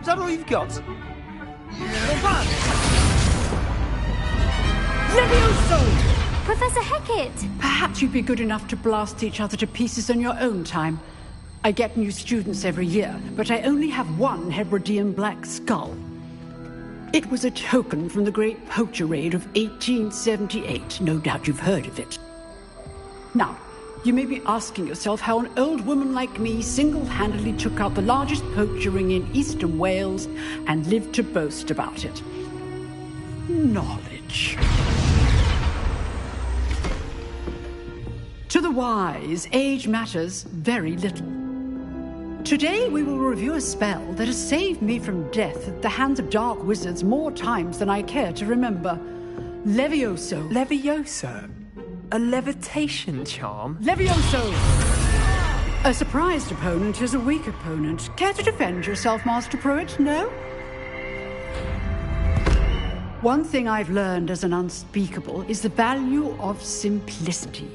Is that all you've got? Levioso! Professor Hecat! Perhaps you'd be good enough to blast each other to pieces on your own time. I get new students every year, but I only have one Hebridean black skull. It was a token from the Great Poacher Raid of 1878. No doubt you've heard of it. Now, you may be asking yourself how an old woman like me single-handedly took out the largest poacher ring in eastern Wales and lived to boast about it. Knowledge. To the wise, age matters very little. Today we will review a spell that has saved me from death at the hands of dark wizards more times than I care to remember. Levioso. Levioso? A levitation charm? Levioso! A surprised opponent is a weak opponent. Care to defend yourself, Master Pruitt? No? One thing I've learned as an unspeakable is the value of simplicity,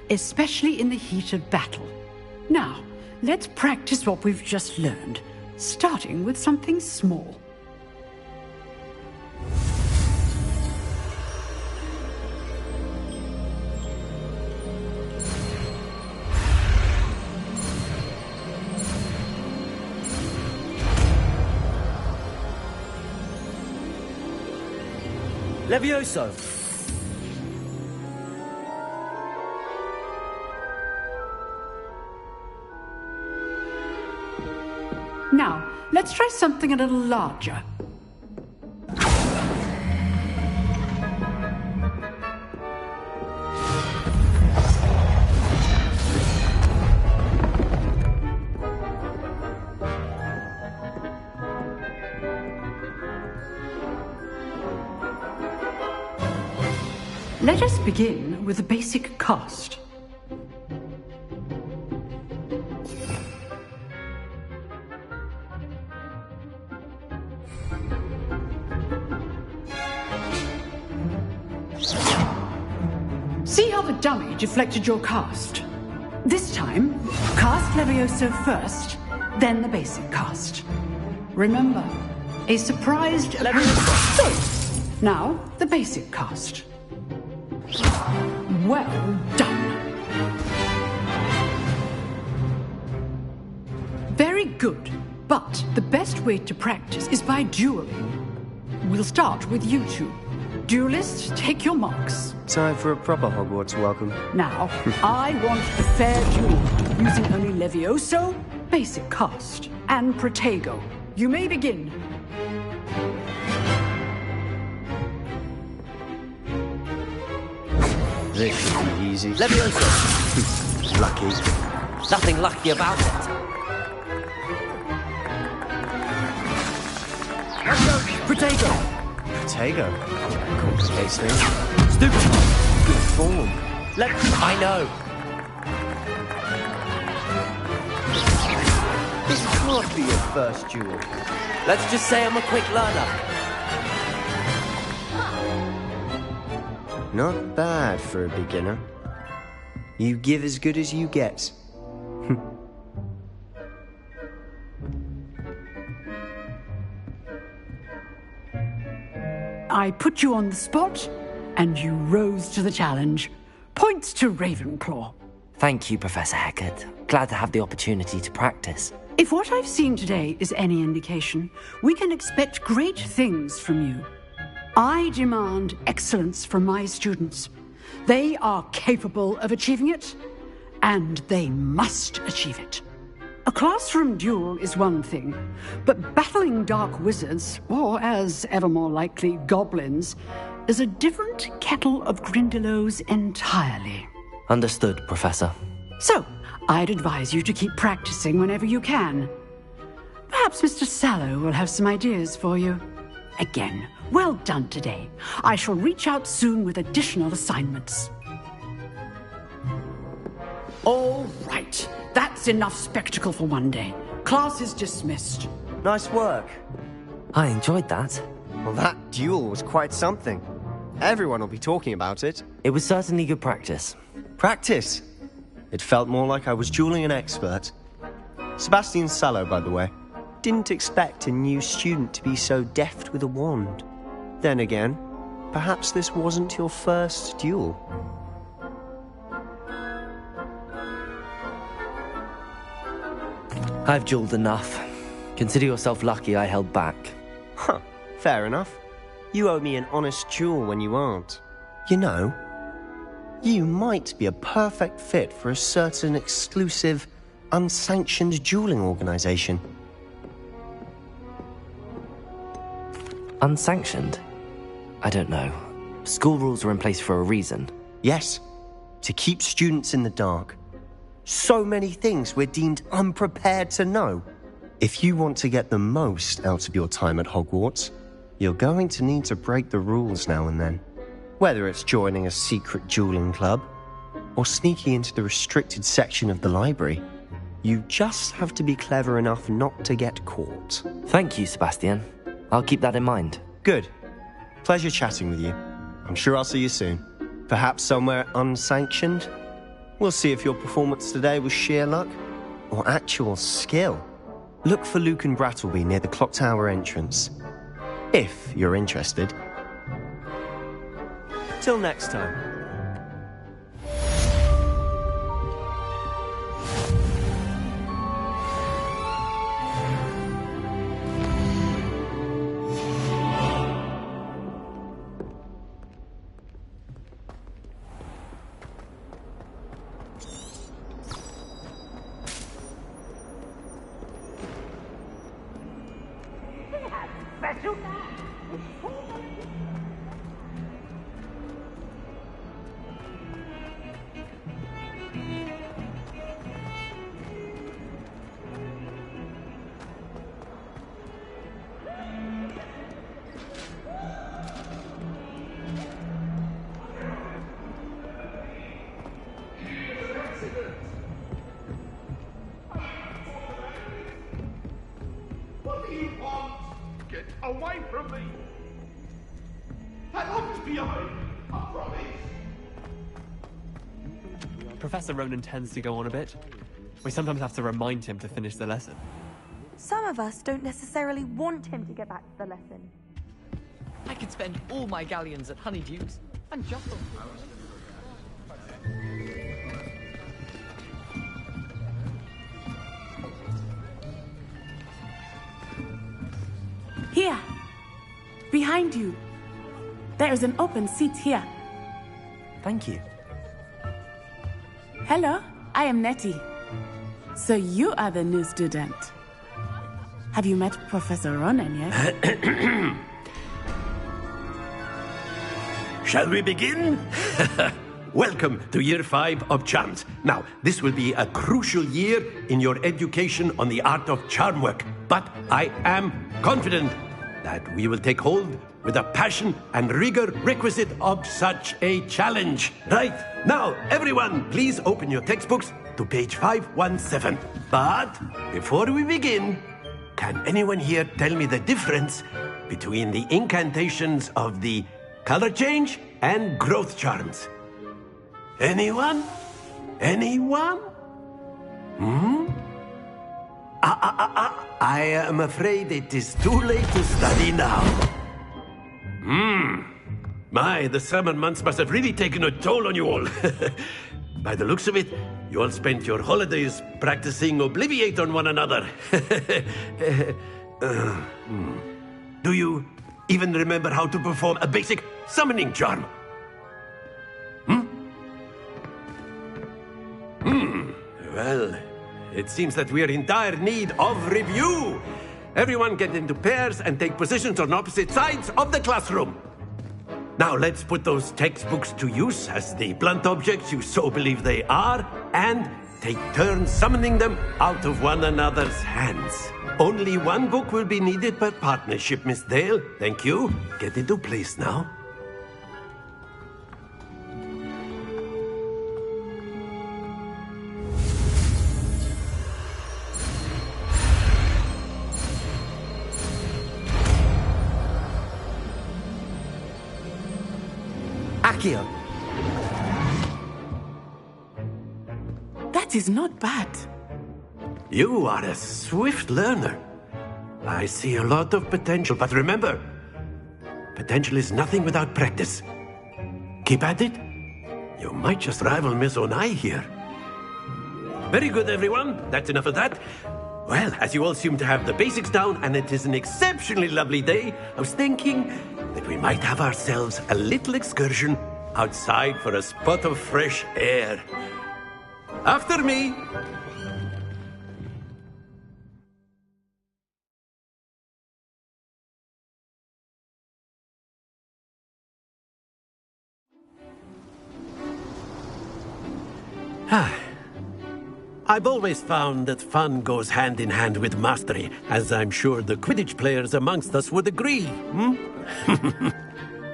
especially in the heat of battle. Now, let's practice what we've just learned, starting with something small. Levioso! Now, let's try something a little larger. Let us begin with a basic cast. See how the dummy deflected your cast? This time, cast Levioso first, then the basic cast. Remember, a surprised Levioso. Now, the basic cast. Well done. Very good, but the best way to practice is by dueling. We'll start with you two. Duelists, take your marks. Time for a proper Hogwarts welcome. Now, I want a fair duel, using only Levioso, basic cast, and Protego. You may begin. This should be easy. Levioso! Lucky. Nothing lucky about it. Protego! Protego. Complicates things. Stupid! Good form. I know. This can't be your first duel. Let's just say I'm a quick learner. Not bad for a beginner. You give as good as you get. I put you on the spot, and you rose to the challenge. Points to Ravenclaw. Thank you, Professor Hecat. Glad to have the opportunity to practice. If what I've seen today is any indication, we can expect great things from you. I demand excellence from my students. They are capable of achieving it, and they must achieve it. A classroom duel is one thing, but battling dark wizards, or as ever more likely, goblins, is a different kettle of Grindylows entirely. Understood, Professor. So, I'd advise you to keep practicing whenever you can. Perhaps Mr. Sallow will have some ideas for you. Again, well done today. I shall reach out soon with additional assignments. All right. That's enough spectacle for one day. Class is dismissed. Nice work. I enjoyed that. Well, that duel was quite something. Everyone will be talking about it. It was certainly good practice. Practice? It felt more like I was dueling an expert. Sebastian Sallow, by the way. Didn't expect a new student to be so deft with a wand. Then again, perhaps this wasn't your first duel. I've dueled enough. Consider yourself lucky I held back. Huh, fair enough. You owe me an honest duel when you aren't. You know, you might be a perfect fit for a certain exclusive, unsanctioned dueling organization. Unsanctioned? I don't know. School rules are in place for a reason. Yes, to keep students in the dark. So many things we're deemed unprepared to know. If you want to get the most out of your time at Hogwarts, you're going to need to break the rules now and then. Whether it's joining a secret dueling club, or sneaking into the restricted section of the library, you just have to be clever enough not to get caught. Thank you, Sebastian. I'll keep that in mind. Good. Pleasure chatting with you. I'm sure I'll see you soon. Perhaps somewhere unsanctioned? We'll see if your performance today was sheer luck or actual skill. Look for Luke and Brattleby near the clock tower entrance, if you're interested. Till next time. What do you want? Get away from me! That lock is behind! I promise! Professor Ronan tends to go on a bit. We sometimes have to remind him to finish the lesson. Some of us don't necessarily want him to get back to the lesson. I could spend all my galleons at Honeydews and just on... Here! Behind you! There is an open seat here. Thank you. Hello, I am Nettie. So you are the new student. Have you met Professor Ronan yet? Shall we begin? Welcome to Year 5 of Charms. Now, this will be a crucial year in your education on the art of charm work. But I am confident that we will take hold with the passion and rigor requisite of such a challenge. Right, now, everyone, please open your textbooks to page 517. But before we begin, can anyone here tell me the difference between the incantations of the color change and growth charms? Anyone? Anyone? I am afraid it is too late to study now. My, the summer months must have really taken a toll on you all. By the looks of it, you all spent your holidays practicing Obliviate on one another. Do you even remember how to perform a basic summoning charm? Well, it seems that we are in dire need of review. Everyone get into pairs and take positions on opposite sides of the classroom. Now let's put those textbooks to use as the blunt objects you so believe they are, and take turns summoning them out of one another's hands. Only one book will be needed per partnership, Miss Dale. Thank you. Get into place now. Accio! That is not bad. You are a swift learner. I see a lot of potential, but remember, potential is nothing without practice. Keep at it. You might just rival Miss Onai here. Very good, everyone. That's enough of that. Well, as you all seem to have the basics down, and it is an exceptionally lovely day, I was thinking that we might have ourselves a little excursion outside for a spot of fresh air. After me. I've always found that fun goes hand in hand with mastery, as I'm sure the Quidditch players amongst us would agree.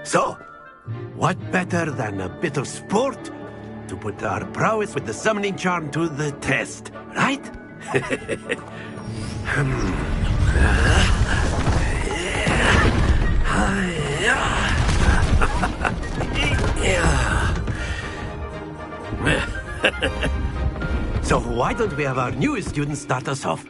So, what better than a bit of sport to put our prowess with the summoning charm to the test, right? So why don't we have our newest student start us off?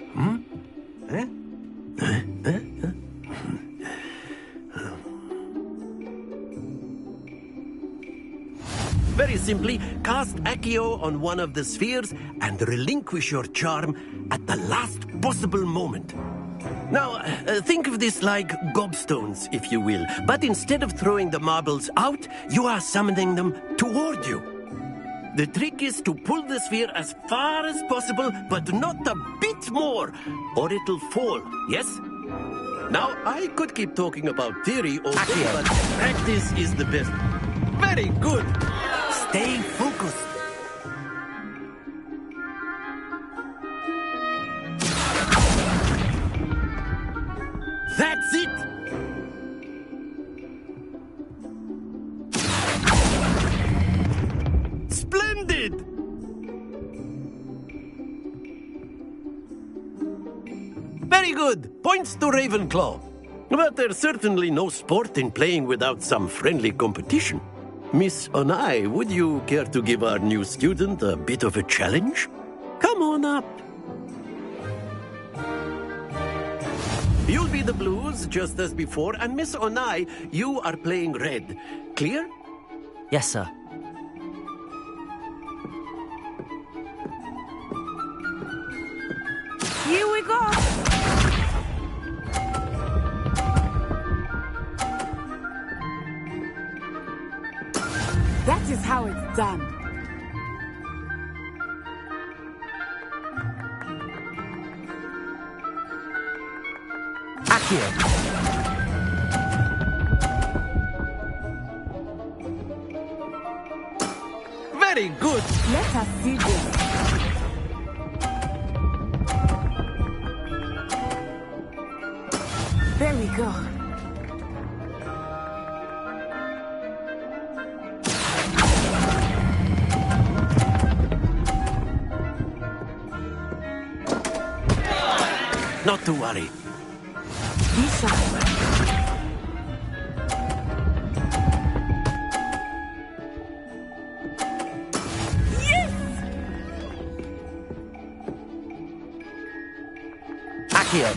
Very simply, cast Accio on one of the spheres and relinquish your charm at the last possible moment. Now, think of this like gobstones, if you will. But instead of throwing the marbles out, you are summoning them toward you. The trick is to pull the sphere as far as possible, but not a bit more, or it'll fall, yes? Now, I could keep talking about theory all day, but practice is the best. Very good. Stay focused. That's it! Splendid! Very good. Points to Ravenclaw. But there's certainly no sport in playing without some friendly competition. Miss Onai, would you care to give our new student a bit of a challenge? Come on up. You'll be the blues, just as before, and Miss Onai, you are playing red. Clear? Yes, sir. Here we go. That is how it's done. Accio! Very good. Let us see this. There we go. Not to worry. Be sharp. Yes! Accio!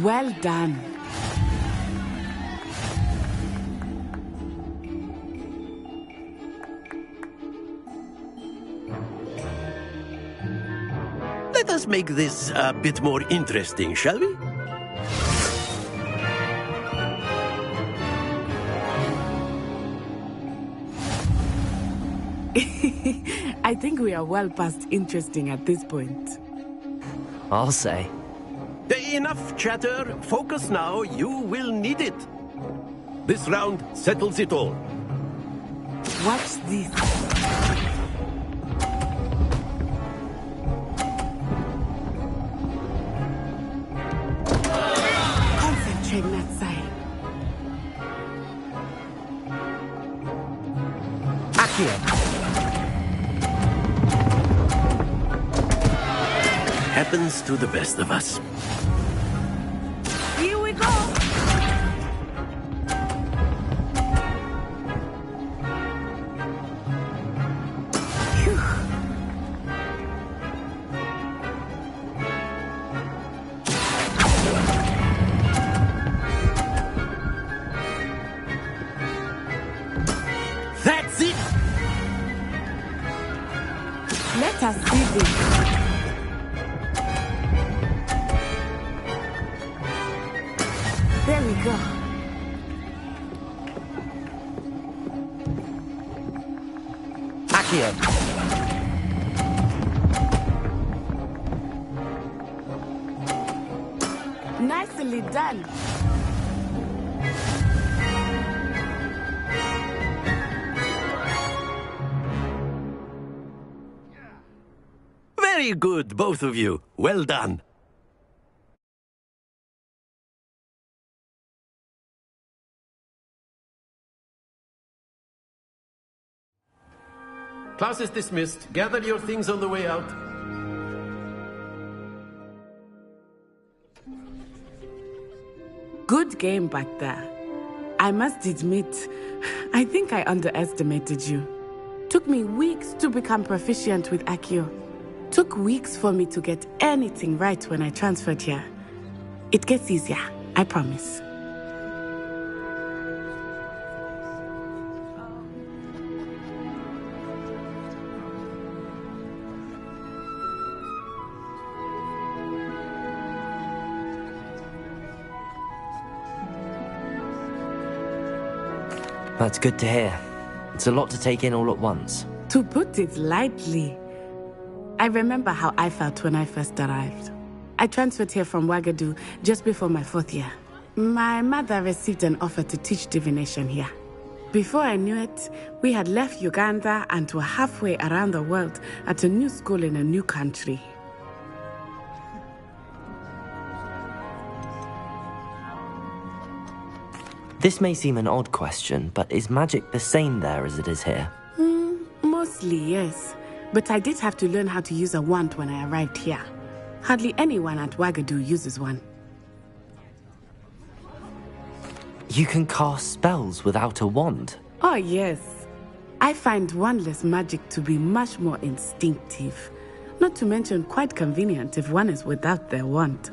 Well done. Let us make this a bit more interesting, shall we? I think we are well past interesting at this point. I'll say. Enough chatter. Focus now. You will need it. This round settles it all. Watch this. Concentrate, Natsai. Accio. Happens to the best of us. Here we go. Phew. That's it! Let us see this. There we go. Accio. Nicely done. Very good, both of you. Well done. Class is dismissed. Gather your things on the way out. Good game back there. I must admit, I think I underestimated you. Took me weeks to become proficient with Accio. Took weeks for me to get anything right when I transferred here. It gets easier, I promise. That's good to hear. It's a lot to take in all at once. To put it lightly, I remember how I felt when I first arrived. I transferred here from Ouagadougou just before my 4th year. My mother received an offer to teach divination here. Before I knew it, we had left Uganda and were halfway around the world at a new school in a new country. This may seem an odd question, but is magic the same there as it is here? Mostly, yes. But I did have to learn how to use a wand when I arrived here. Hardly anyone at Ouagadougou uses one. You can cast spells without a wand? Oh, yes. I find wandless magic to be much more instinctive. Not to mention quite convenient if one is without their wand.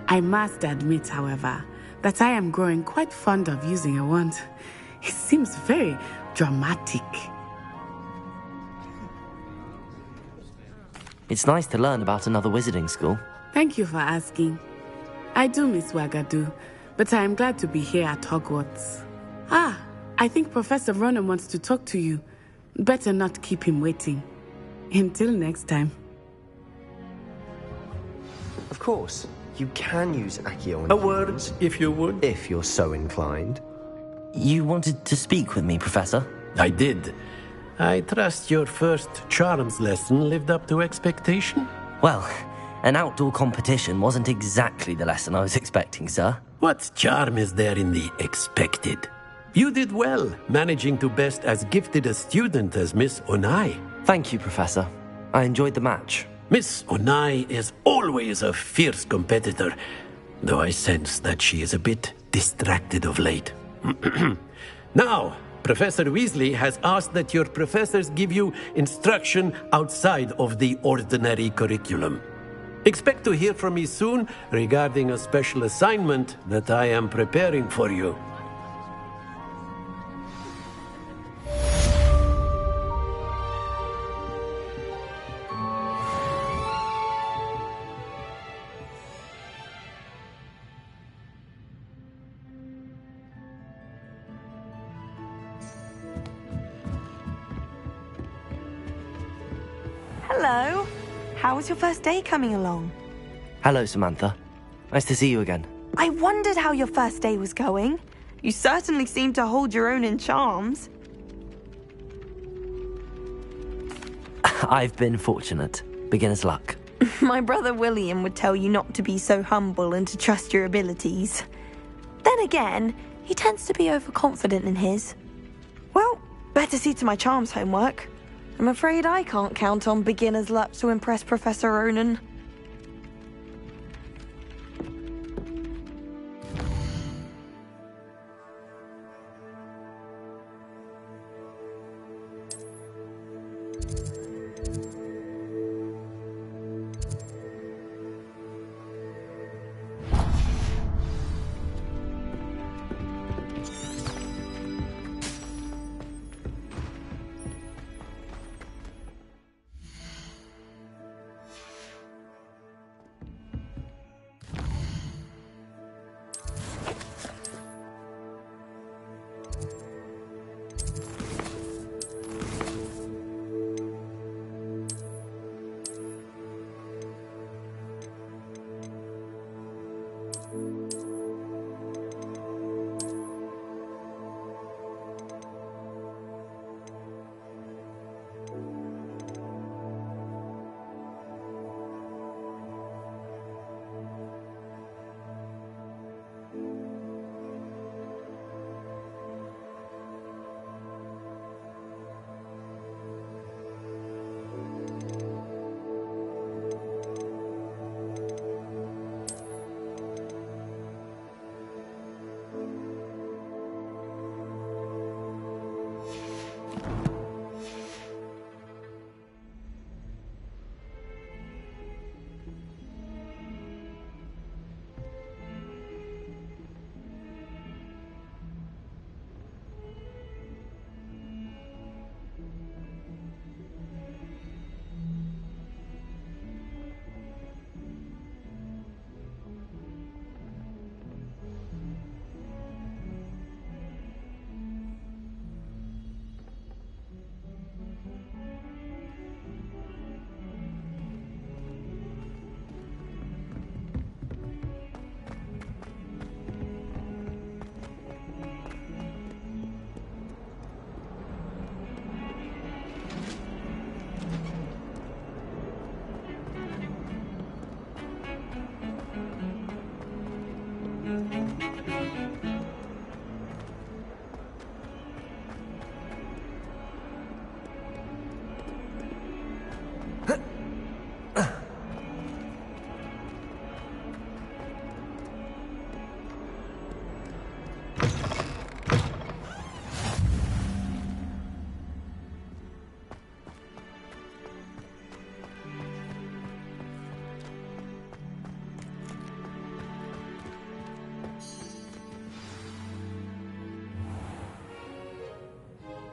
I must admit, however, that I am growing quite fond of using a wand. It seems very dramatic. It's nice to learn about another wizarding school. Thank you for asking. I do miss Ouagadougou, but I am glad to be here at Hogwarts. Ah, I think Professor Ronan wants to talk to you. Better not keep him waiting. Until next time. Of course, you can use Accio on A word, if you would. if you're so inclined. You wanted to speak with me, Professor? I did. I trust your first charms lesson lived up to expectation? Well, an outdoor competition wasn't exactly the lesson I was expecting, sir. What charm is there in the expected? You did well, managing to best as gifted a student as Miss Onai. Thank you, Professor. I enjoyed the match. Miss Onai is always a fierce competitor, though I sense that she is a bit distracted of late. Now, Professor Weasley has asked that your professors give you instruction outside of the ordinary curriculum. Expect to hear from me soon regarding a special assignment that I am preparing for you. Hello. How was your first day coming along? Hello, Samantha. Nice to see you again. I wondered how your first day was going. You certainly seem to hold your own in charms. I've been fortunate. Beginner's luck. My brother William would tell you not to be so humble and to trust your abilities. Then again, he tends to be overconfident in his. Well, better see to my charms homework. I'm afraid I can't count on beginner's luck to impress Professor Ronan.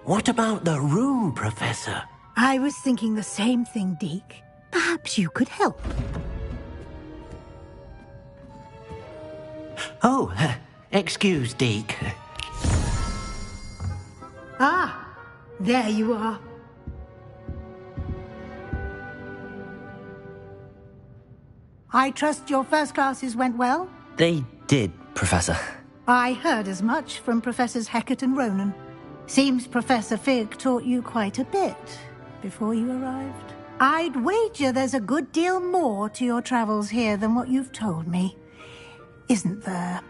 What about the room, Professor? I was thinking the same thing, Deke. Perhaps you could help. Oh, excuse, Deke. Ah, there you are. I trust your first classes went well? They did, Professor. I heard as much from Professors Hecat and Ronan. Seems Professor Fig taught you quite a bit before you arrived. I'd wager there's a good deal more to your travels here than what you've told me. Isn't there?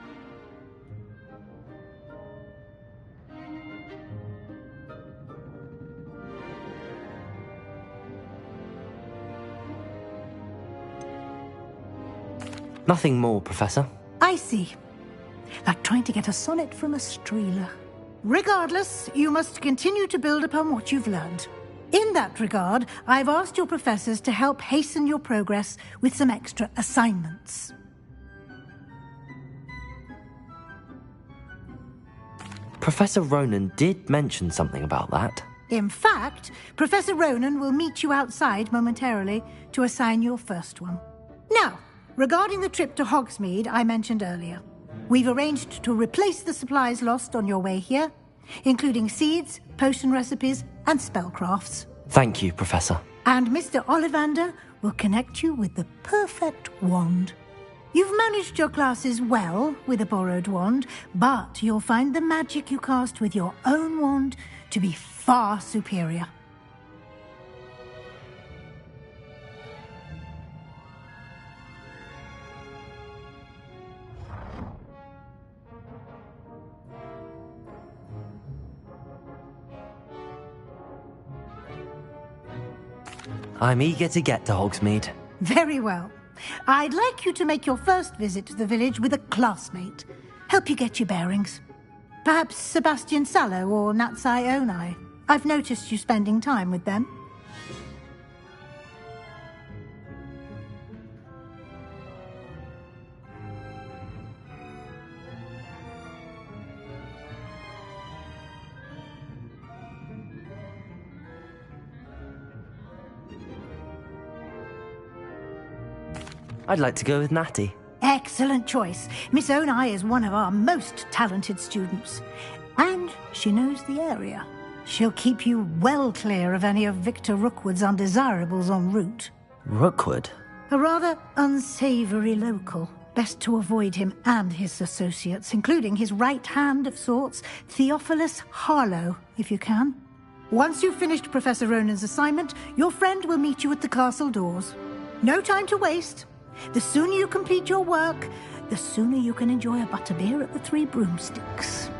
Nothing more, Professor. I see. Like trying to get a sonnet from a streeler. Regardless, you must continue to build upon what you've learned. In that regard, I've asked your professors to help hasten your progress with some extra assignments. Professor Ronan did mention something about that. In fact, Professor Ronan will meet you outside momentarily to assign your first one. Now, regarding the trip to Hogsmeade I mentioned earlier, we've arranged to replace the supplies lost on your way here, including seeds, potion recipes, and spellcrafts. Thank you, Professor. And Mr. Ollivander will connect you with the perfect wand. You've managed your classes well with a borrowed wand, but you'll find the magic you cast with your own wand to be far superior. I'm eager to get to Hogsmeade. Very well. I'd like you to make your first visit to the village with a classmate. Help you get your bearings. Perhaps Sebastian Sallow or Natsai Onai. I've noticed you spending time with them. I'd like to go with Natty. Excellent choice. Miss Onai is one of our most talented students. And she knows the area. She'll keep you well clear of any of Victor Rookwood's undesirables en route. Rookwood? A rather unsavory local. Best to avoid him and his associates, including his right hand of sorts, Theophilus Harlow, if you can. Once you've finished Professor Ronan's assignment, your friend will meet you at the castle doors. No time to waste. The sooner you complete your work, the sooner you can enjoy a butterbeer at the Three Broomsticks.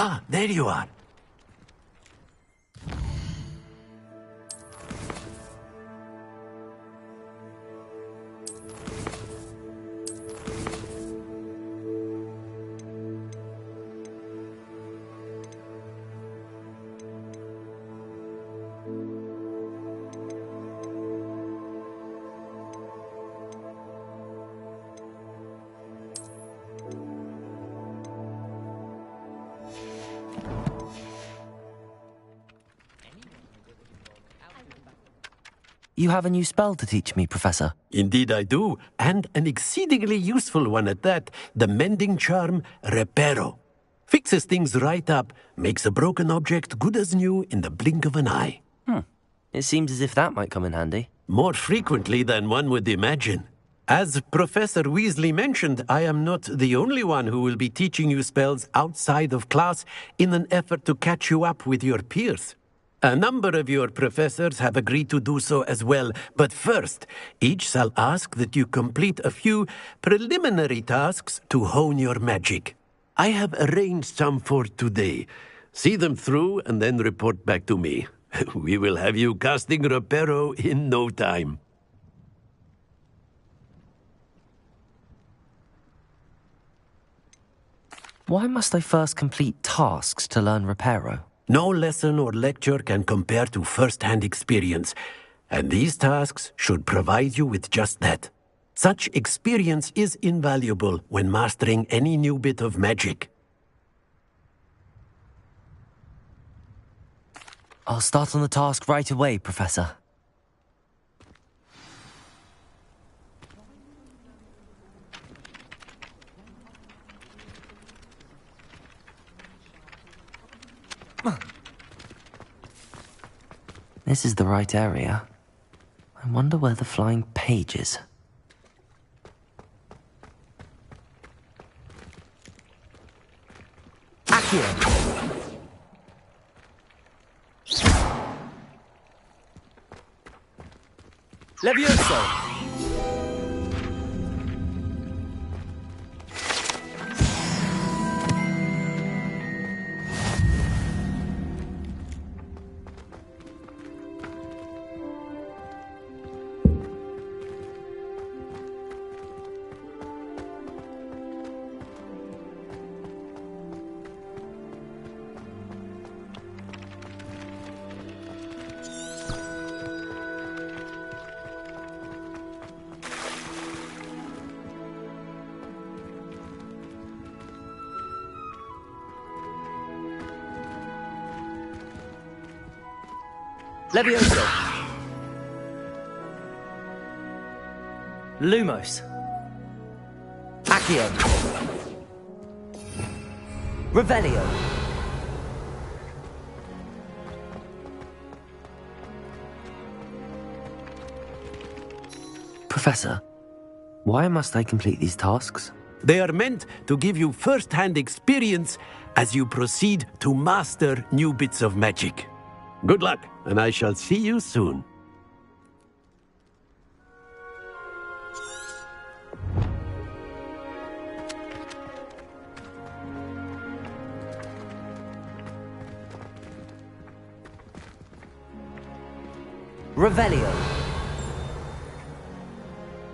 Ah, there you are. You have a new spell to teach me, Professor. Indeed I do, and an exceedingly useful one at that. The mending charm, Reparo. Fixes things right up, makes a broken object good as new in the blink of an eye. It seems as if that might come in handy. More frequently than one would imagine. As Professor Weasley mentioned, I am not the only one who will be teaching you spells outside of class in an effort to catch you up with your peers. A number of your professors have agreed to do so as well, but first, each shall ask that you complete a few preliminary tasks to hone your magic. I have arranged some for today. See them through and then report back to me. We will have you casting Reparo in no time. Why must I first complete tasks to learn Reparo? No lesson or lecture can compare to first-hand experience, and these tasks should provide you with just that. Such experience is invaluable when mastering any new bit of magic. I'll start on the task right away, Professor. This is the right area. I wonder where the flying page is. Accio! Levioso! Levioso! Lumos! Accio! Revelio! Professor, why must I complete these tasks? They are meant to give you first-hand experience as you proceed to master new bits of magic. Good luck, and I shall see you soon. Revelio!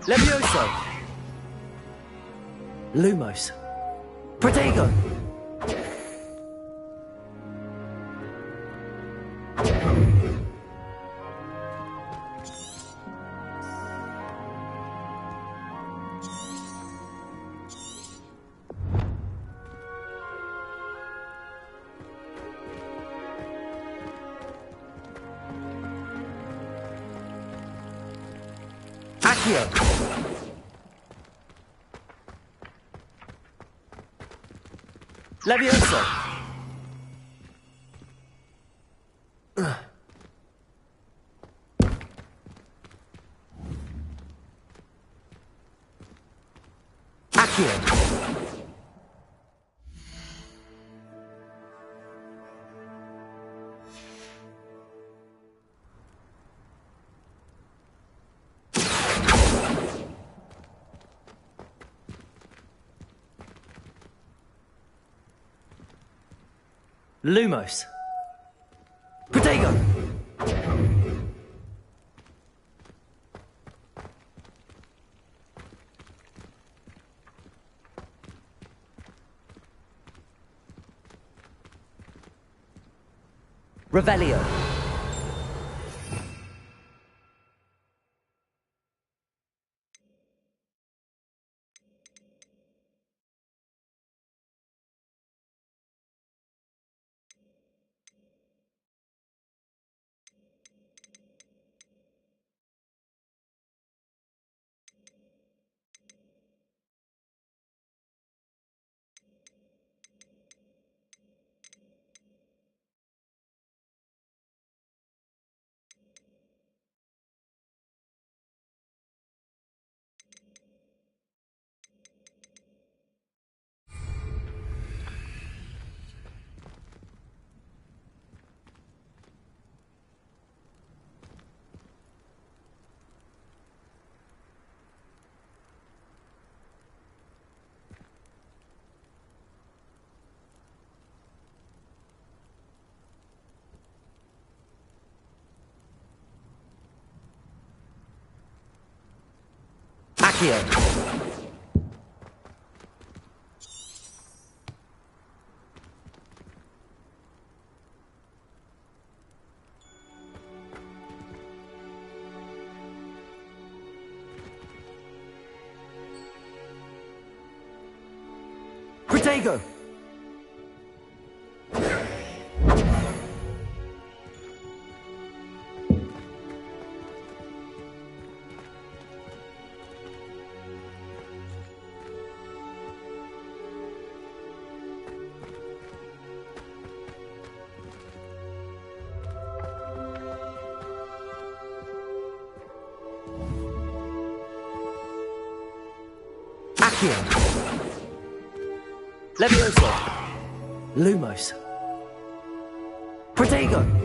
Levioso! Lumos! Protego! Accio! Levioso! Accio! Lumos! Protego! Revelio! Accio. Protego. Accio. Levioso. Lumos. Protego.